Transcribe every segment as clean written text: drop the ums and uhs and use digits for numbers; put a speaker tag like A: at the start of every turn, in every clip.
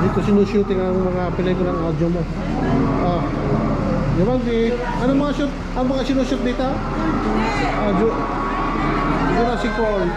A: Dito sinushooting ang mga pelikulang audio mo. Diba, ano mga shoot? Ang mga sinushoot dito? Jurassic Park.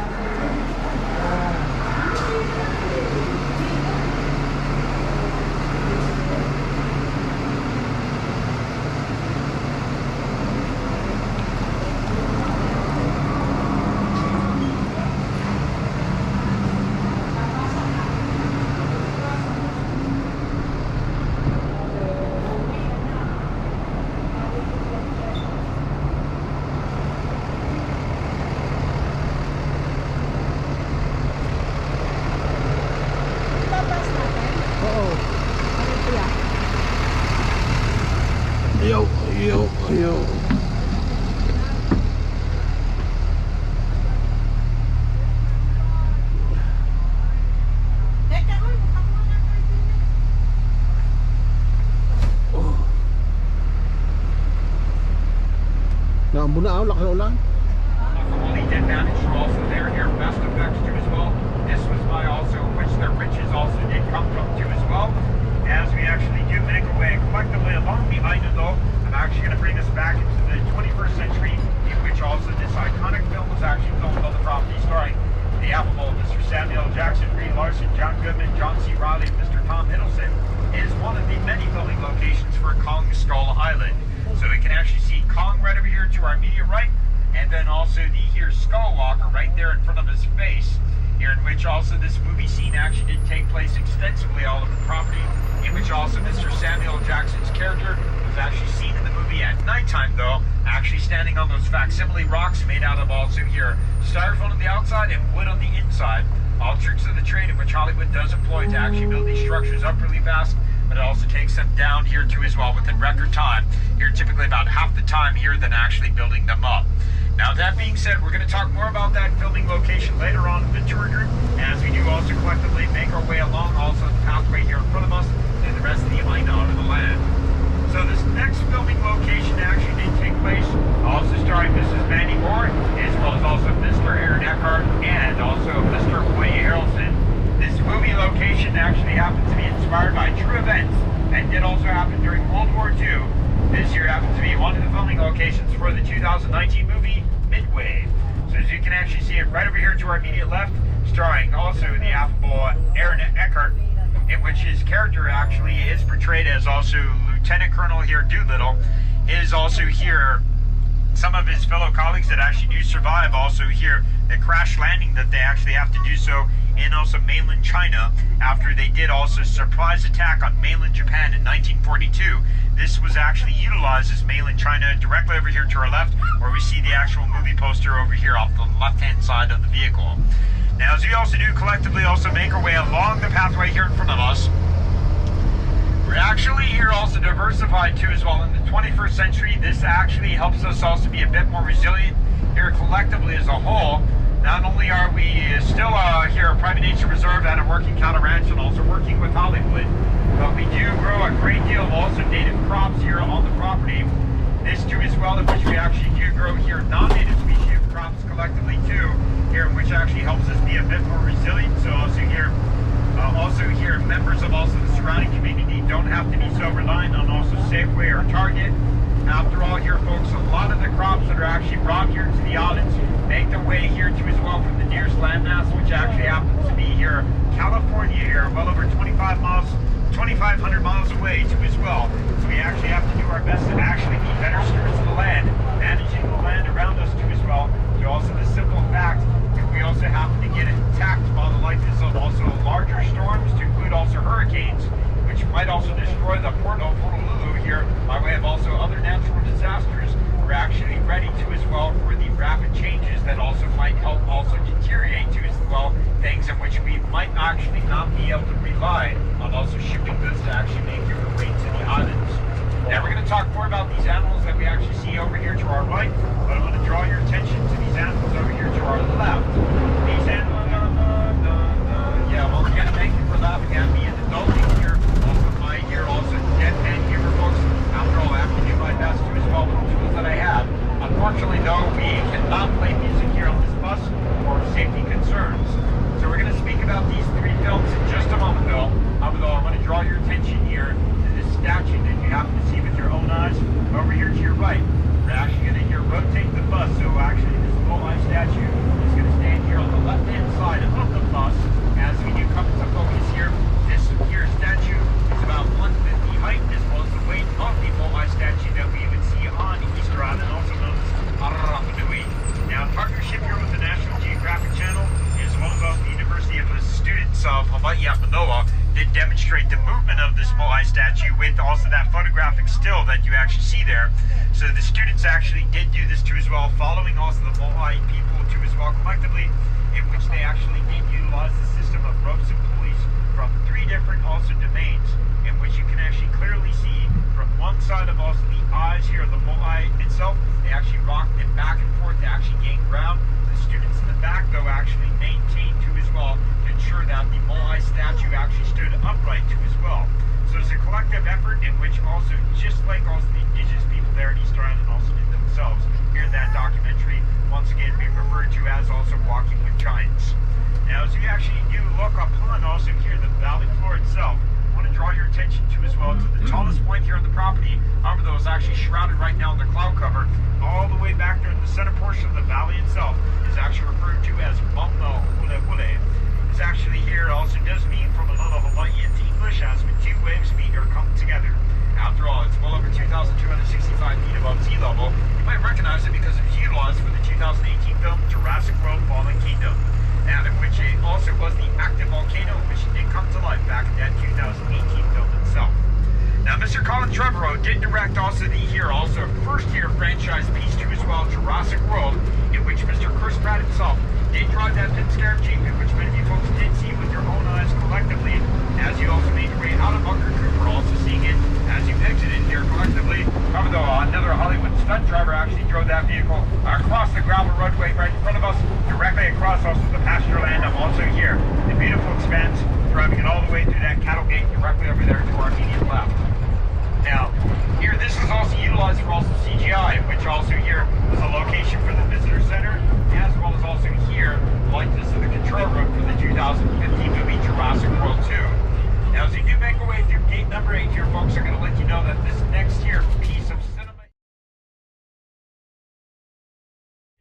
A: Yo. Naambun na, laki na ulan.
B: As we actually do make our way collectively along the island, though, I'm actually going to bring us back into the 21st century, in which also this iconic film was actually filmed on the property, starring the affable Mr. Samuel Jackson, Brie Larson, John Goodman, John C. Reilly, and Mr. Tom Hiddleston. It is one of the many filming locations for Kong Skull Island. So we can actually see Kong right over here to our immediate right, and then also the here Skull Walker right there in front of his face, here in which also this movie scene actually did take place extensively all over the property, in which also Mr. Samuel Jackson's character was actually seen in the movie at nighttime, though, actually standing on those facsimile rocks made out of also here styrofoam on the outside and wood on the inside. All tricks of the trade in which Hollywood does employ to actually build these structures up really fast, but it also takes them down here too as well within record time. Here typically about half the time here than actually building them up. Now that being said, we're going to talk more about that filming location later on in the tour group, as we do also collectively make our way along also the pathway here in front of us and the rest of the Aina of the land. So this next filming location actually did take place, also starring Mrs. Mandy Moore, as well as also Mr. Aaron Eckhart and also Mr. Woody Harrelson. This movie location actually happens to be inspired by true events and did also happen during World War II. This year happens to be one of the filming locations for the 2019 movie Midway. So as you can actually see it right over here to our immediate left, starring also the affable Aaron Eckhart, in which his character actually is portrayed as also Lieutenant Colonel here Doolittle, is also here some of his fellow colleagues that actually do survive also here the crash landing that they actually have to do so in also mainland China after they did also surprise attack on mainland Japan in 1942. This was actually utilized as mainland China directly over here to our left, where we see the actual movie poster over here off the left-hand side of the vehicle. Now, as we also do collectively also make our way along the pathway here in front of us, We're actually here also diversified too as well. In the 21st century, this actually helps us also be a bit more resilient here collectively as a whole. Not only are we still here a private nature reserve and a working Kualoa Ranch and also working with Hollywood, but we do grow a great deal of also native crops here on the property. This too as well, in which we actually do grow here non-native species of crops collectively too, here which actually helps us be a bit more resilient. So also here members of also the surrounding community don't have to be so reliant on also Safeway or Target. After all here folks, a lot of the crops that are actually brought here to the islands make their way here to as well from the nearest landmass, which actually happens to be here California here, well over 2,500 miles away to as well. So we actually have to do our best to actually be better stewards of the land, managing the land around us too as well. So also the simple fact that we also happen to get attacked by the likes of also larger storms, to include also hurricanes, which might also destroy the port of Honolulu here by way of also other natural disasters. We're actually ready to as well for the rapid changes that also might help also deteriorate to as well things in which we might actually not be able to rely on also shipping goods to actually make their way to the islands. Now we're going to talk more about these animals that we actually see over here to our right, but I want to draw your attention to these animals over here to our left. These animals, yeah, well again, thank you for laughing at me and indulging here. Also my here, also deadpan humor folks. After all, I have to do my best to as well with the tools that I have. Unfortunately though, we cannot play music here on this bus for safety concerns. So we're going to speak about these three films in just a moment though. Although I want to draw your attention here to this statue that you happen to see with your own eyes over here to your right. We're actually going to here rotate the bus, so actually this full-eye statue is going to stand here on the left-hand side of the bus. As we do come to focus here, this here statue is about 150 height, as well as the weight of the full-eye statue that we would see on Easter Island, also known as Rapa Nui. Now, in partnership here with the National Geographic Channel, as well as the University of the Students of Hawaii at Manoa, did demonstrate the movement of this moai statue with also that photographic still that you actually see there. So the students actually did do this too as well, following also the moai people too as well collectively, in which they actually did utilize the system of ropes and pulleys from three different also domains, in which you can actually clearly see from one side of also the eyes here of the moai itself, they actually rocked it back and forth to actually gain ground. The students in the back though actually maintained too as well to ensure that the moai statue actually stood upright too as well. So it's a collective effort in which also, just like also the indigenous people there at Easter Island also did themselves, here in that documentary, once again being referred to as also Walking with Giants. Now as we actually do look upon also here the valley floor itself, I want to draw your attention to as well to the tallest point here on the property, however though is actually shrouded right now in the cloud cover, all the way back there in the center portion of the valley itself is actually referred to as Mauna Hule Hule. It's actually here also does mean from another Hawaiian to English as when two waves meet or come together. After all, it's well over 2,265 feet above sea level. You might recognize it because it was utilized for the 2018 film Jurassic World Fallen Kingdom. Now, in which it also was the active volcano which did come to life back in that 2018 film itself. Now, Mr. Colin Trevorrow did direct also the first year franchise piece too as well, Jurassic World, in which Mr. Chris Pratt himself did drive that pin scarab Jeep, in which many of you folks did see with your own eyes collectively, as you also made your way out of Bunker Cooper, also seeing it as you exited here collectively. However, though, another Hollywood stunt driver actually drove that vehicle across the gravel roadway right in front of us, directly across also the pasture land of also here. The beautiful expanse, driving it all the way through that cattle gate directly over there to our immediate left. Now, here, this is also utilized for also CGI, which also here is a location for the visitor center, as well as also here, like this is the control room for the 2015 movie Jurassic World 2. Now, as you do make our way through gate number 8 here, folks, are going to let you know that this next here piece of cinema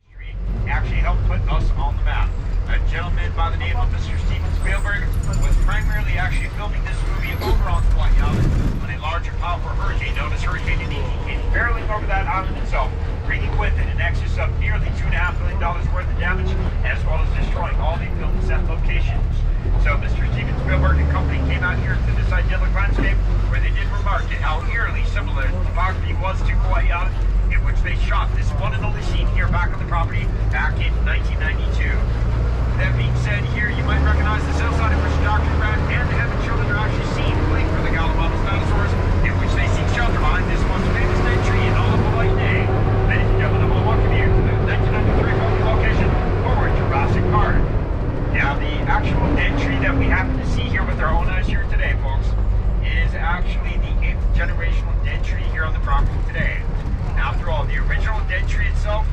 B: history actually helped put us on the map. A gentleman by the name of Mr. Steven Spielberg was primarily actually filming this movie over on Hawaii Island when a large and powerful hurricane known as Hurricane Iniki came barreling over that island itself, bringing with it an excess of nearly $2.5 million worth of damage, as well as destroying all the film set locations. So Mr. Steven Spielberg and company came out here to this idyllic landscape where they did remark at how eerily similar the topography was to Hawaii Island, in which they shot this one and only scene here back on the property back in 1992. That being said, here you might recognize the hillside in which Dr. Brad and the Heaven Children are actually seen waiting for the Galapagos dinosaur property today. After all, the original dead tree itself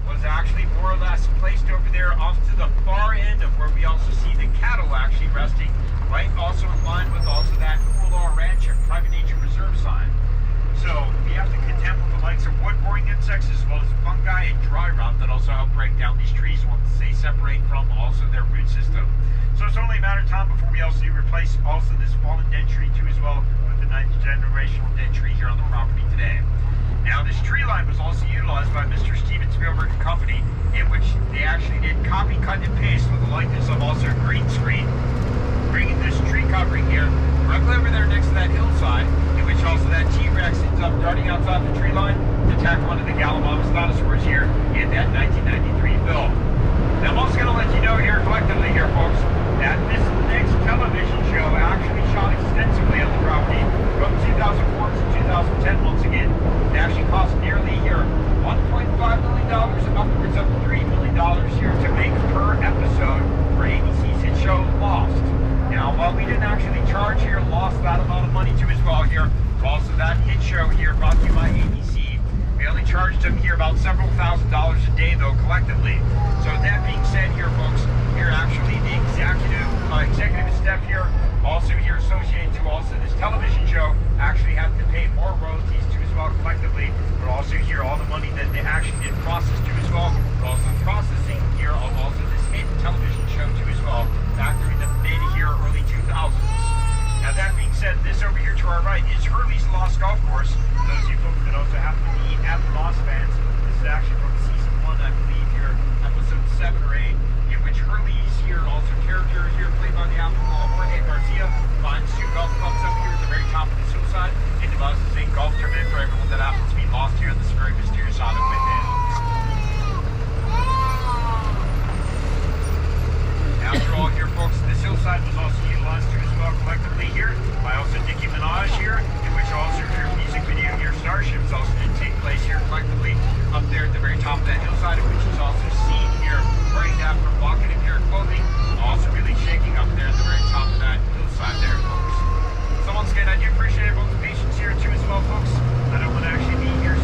B: was actually more or less placed over there off to the far end of where we also see the cattle actually resting, right also in line with also that Kualoa Ranch and private nature reserve sign. So we have to contend with the likes of wood-boring insects as well as fungi and dry rot that also help break down these trees once they separate from also their root system. So it's only a matter of time before we also replace also this fallen dead tree too as well with the 9th generational dead tree here on the property today. Now this tree line was also utilized by Mr. Steven Spielberg and Company, in which they actually did copy, cut, and paste with the likeness of also a green screen, bringing this tree covering here directly over there next to that hillside, in which also that T-Rex ends up darting outside the tree line to attack one of the Gallimimus dinosaurs here in that 1993 film. Now I'm also going to let you know here collectively here, folks, that this next television show actually shot extensively on the property from 2004 to 2010 once again. It actually cost nearly here $1.5 million and upwards of $3 million here to make per episode for ABC's hit show Lost. Now, while we didn't actually charge here Lost that amount of money to as well here, for also that hit show here brought to you by ABC, we only charged them here about several $1,000s a day though collectively. So with that being said here, folks, here actually the executive staff here, also here associated to also this television show, actually have to pay more royalties to as well collectively, but also here all the money that they actually did process to as well, but also processing here of also this hit television show to as well, back during the mid here early 2000s. Now that being said, this over here to our right is Hurley's Lost Golf Course. Those of you folks that also happen to be avid Lost fans, this is actually from season 1, I believe here, episode 7 or 8, in which Hurley's here, also character here played by the applicable Jorge Garcia, finds 2 golf clubs up here at the very top of this hillside and devises a golf tournament for everyone that happens to be lost here on this very mysterious island within. After all here, folks, this hillside was also utilized to as well collectively here by also Nicki Minaj here, in which also your music video here, Starships, also did take place here collectively up there at the very top of that hillside, in which is also seen here wearing that provocative here clothing, also really shaking up there at the very top of that hillside there, folks. So once again, I do appreciate everyone's patience here too as well, folks. I don't want to actually be here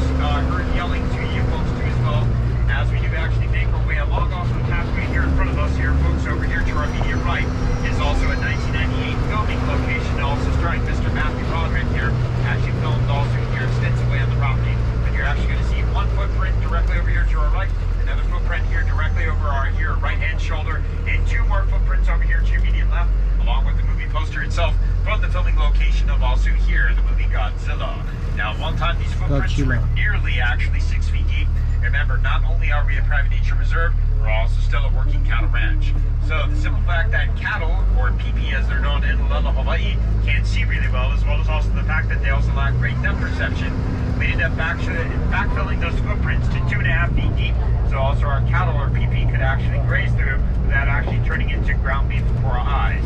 B: heard yelling to you folks too as well, as we do actually make our way along off the pathway here in front of us here, folks. Over here to our immediate right is also a 1998 filming location, also starring Mr. Matthew Roderick here, actually filmed also here extensively on the property. And you're actually going to see one footprint directly over here to our right, another footprint here directly over our here right-hand shoulder, and 2 more footprints over here to your immediate left, along with the movie poster itself from the filming location of also here, the movie Godzilla. Now, one time these footprints were nearly actually 6 feet deep. Remember, not only are we a private nature reserve, we're also still a working cattle ranch. So the simple fact that cattle, or PP as they're known in Hawaii, can't see really well, as well as also the fact that they also lack great depth perception, we ended up backfilling those footprints to 2.5 feet deep, so also our cattle or PP could actually graze through without actually turning into ground beef before our eyes.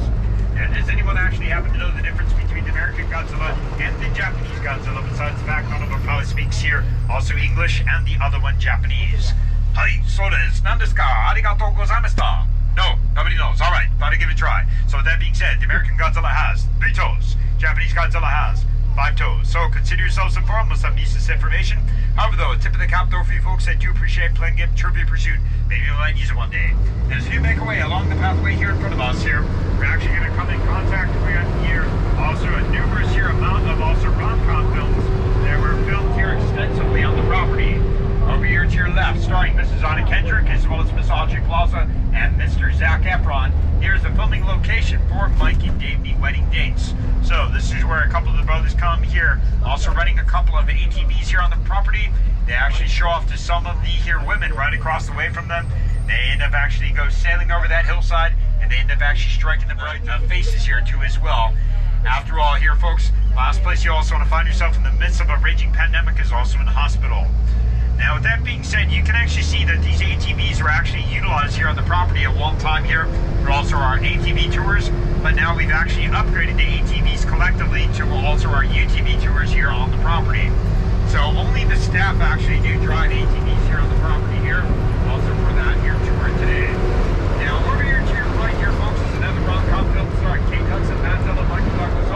B: And does anyone actually happen to know the difference between the American Godzilla and the Japanese Godzilla, besides the fact one of them probably speaks here also English and the other one Japanese? Hi, so desu. Nan desu ka? Arigatou gozaimashita. No, nobody knows. All right, thought I'd give it a try. So with that being said, the American Godzilla has 3 toes. Japanese Godzilla has 5 toes. So consider yourselves informed with some useless information. However, though, a tip of the cap though for you folks that do appreciate playing game Trivia Pursuit. Maybe you might use it one day. And as we make our way along the pathway here in front of us here, we're actually going to come in contact with here also a numerous here amount of also rom-com films that were filmed here extensively on the property. Over here to your left, starring Mrs. Anna Kendrick as well as Miss Audrey Plaza and Mr. Zac Efron. Here's the filming location for Mike and Davey Wedding Dates. So this is where a couple of the brothers come here, also renting a couple of ATVs here on the property. They actually show off to some of the here women right across the way from them. They end up actually go sailing over that hillside, and they end up actually striking the bright faces here too as well. After all here, folks, last place you also want to find yourself in the midst of a raging pandemic is also in the hospital. Now, with that being said, you can actually see that these ATVs were actually utilized here on the property at one time here for also our ATV tours, but now we've actually upgraded the ATVs collectively to also our UTV tours here on the property. So only the staff actually do drive ATVs here on the property here, also for that here tour today. Now, over here to your right here, folks, is another rom-com film starring Kate Hudson, Matt Dillon, Michael Douglas,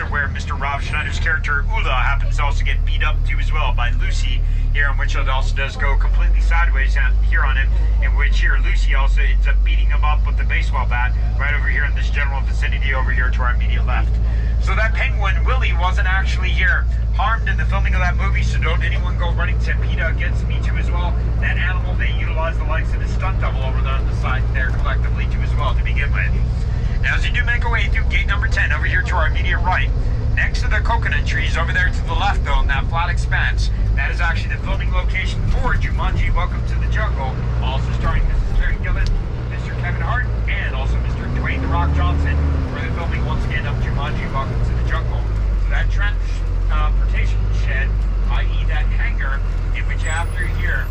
B: also where Mr. Rob Schneider's character Ula happens to also get beat up too as well by Lucy here, in which it also does go completely sideways here on him, in which here Lucy also ends up beating him up with the baseball bat right over here in this general vicinity over here to our immediate left. So that penguin, Willie, wasn't actually here harmed in the filming of that movie, so don't anyone go running to PETA against me too as well. That animal, they utilize the likes of the stunt double over there on the side there collectively too as well to begin with. Now as you do make our way through gate number 10 over here to our immediate right, next to the coconut trees over there to the left though in that flat expanse, that is actually the filming location for Jumanji Welcome to the Jungle, also starring Mrs. Terry Gillen, Mr. Kevin Hart, and also Mr. Dwayne The Rock Johnson, where they're filming once again of Jumanji Welcome to the Jungle. So that transportation shed, i.e. that hangar, in which after here,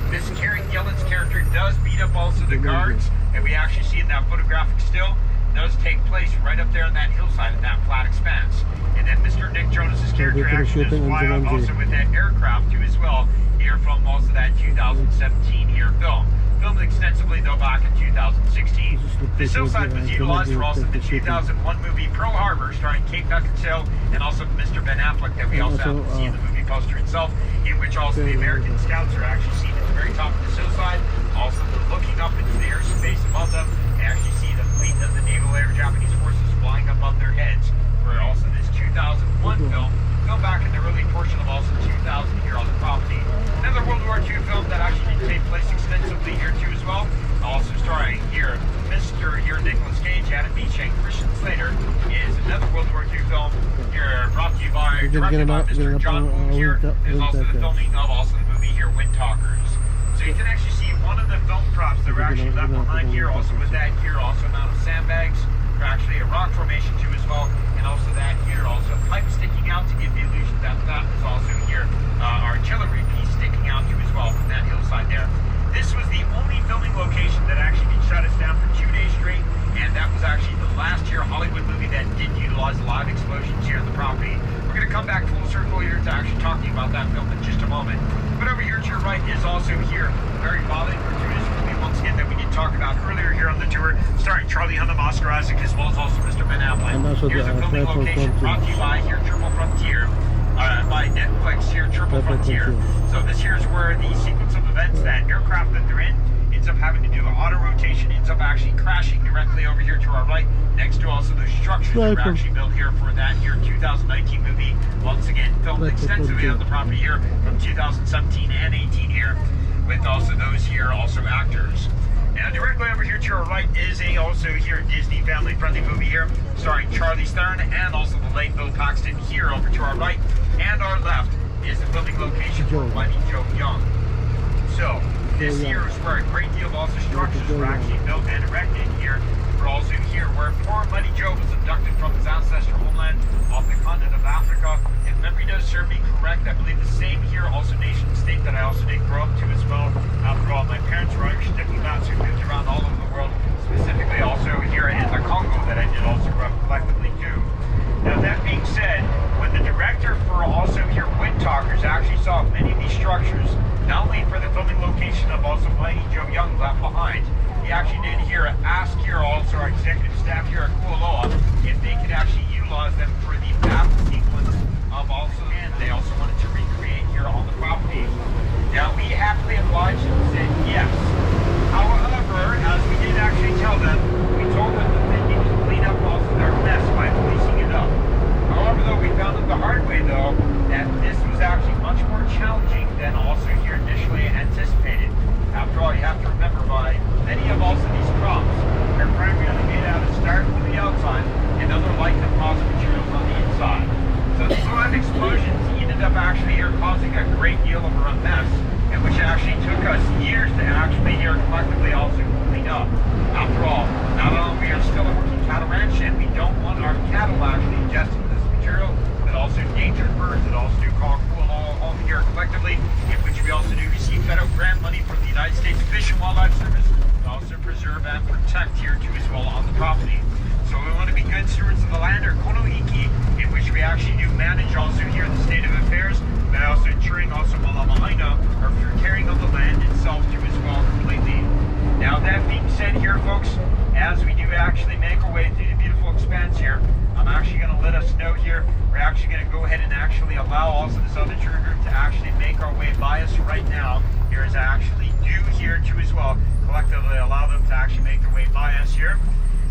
B: Miss Karen Gillen's character does beat up also the guards, and we actually see in that photographic still, does take place right up there on that hillside of that flat expanse. And then Mr. Nick Jonas's character actually does fly up also with that aircraft too as well, here from also that 2017 here film. Filmed extensively though back in 2016. This hillside was utilized for also the 2001 movie Pearl Harbor, starring Kate Beckinsale and also Mr. Ben Affleck that we also have to see in the movie poster itself, in which also the American Scouts are actually seen at the very top of this hillside. Also looking up into the airspace above them, they actually see the fleet of the Naval Air Japanese forces flying above their heads. Where also this 2001 film, filmed back in the early portion of also 2000 here on the property. Another World War II film that actually did take place extensively here too as well. Also starring here Mr. Nicolas Cage, Adam Beach, and Christian Slater is another World War II film here brought to you by, directed by Mr. John Woo here. There's also the filming of also the movie here, Wind Talkers. So you can actually see one of the film props that were actually left behind here, also with that here, also amount of sandbags, or actually a rock formation too as well, and also that here, also pipe sticking out to give the illusion that that was also here, artillery piece sticking out too as well from that hillside there. This was the only filming location that actually did shut us down for 2 days straight, and that was actually the last year Hollywood movie that did utilize live explosions here on the property. We're going to come back full circle here to actually talking about that film in just a moment. But over here to your right is also here, very violent, gratuitous movie once again that we did talk about earlier here on the tour, starring Charlie Hunnam, Oscar Isaac, as well as also Mr. Ben Affleck. Here's a filming location brought to you by here, Triple Frontier. By Netflix here, Triple Frontier. So this here is where the sequence of events, that aircraft that they're in, ends up having to do auto rotation, ends up actually crashing directly over here to our right, next to also the structures that were actually built here for that here 2019 movie. Once again, filmed extensively on the property here from 2017 and 18 here, with also those here also actors. Now directly over here to our right is a also here Disney family friendly movie here, starring Charlize Theron and also the late Bill Paxton here over to our right, and our left is the filming location for Mighty Joe Young. So this here is where a great deal of also structures were actually built and erected here. We're also here where poor Mighty Joe was abducted from his ancestral homeland off the continent of Africa. If memory does serve me correct, I believe the same here, also nation state that I also did grow up to as well. After all, my parents were Irish diplomats who moved around all over the world, specifically also here in the Congo that I did also grow up collectively too. Now that being said, when the director for also here Wind Talkers actually saw many of these structures, not only for the filming location of also Mighty Joe Young left behind, he actually did here ask here also our executive staff here at Kualoa if they could actually utilize them for the battle sequence of also, and they also wanted to recreate here on the property. Now we happily obliged and said yes. However, as we did actually tell them, we told them that they needed to clean up also their mess by policing it up. However, though, we found out the hard way though that this was actually much more challenging than also here initially anticipated. After all, you have to remember by many of also these props are primarily made out of styrofoam on the outside and other light composite materials on the inside. So these live explosions ended up actually here causing a great deal of a mess, and which actually took us years to actually here collectively also clean up. After all, not only we are still a working cattle ranch and we don't want our cattle actually ingesting this material, but also endangered birds that also do call Kualoa home here collectively, in which we also do receive federal grant money from the United States Fish and Wildlife Service to also preserve and protect here too as well on the property. So we want to be good stewards of the land, or konohiki, in which we actually do manage also here the state of affairs, but also ensuring also malamahaina, or carrying on the land itself too as well completely. Now that being said here, folks, as we do actually make our way through the beautiful expanse here, I'm actually going to let us know here. We're actually going to go ahead and actually allow also this other tour group to actually make our way by us right now. Here is actually due here too as well. Collectively allow them to actually make their way by us here.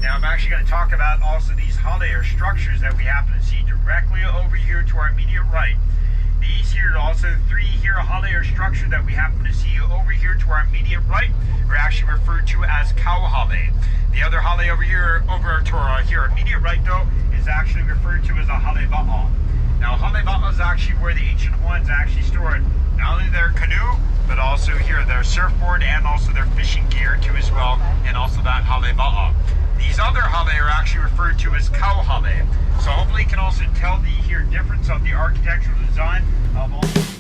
B: Now I'm actually going to talk about also these holiday structures that we happen to see directly over here to our immediate right. These here are also 3 here holiday structure that we happen to see over here to our immediate right are actually referred to as cow holiday. The other holiday over here, over to our here immediate right though, is actually referred to as a hale ba'a. Now hale ba'a is actually where the ancient Hawaiians actually stored not only their canoe, but also here their surfboard and also their fishing gear too as well, and also that hale ba'a. These other hale are actually referred to as cow hale. So hopefully you can also tell the here difference of the architectural design of all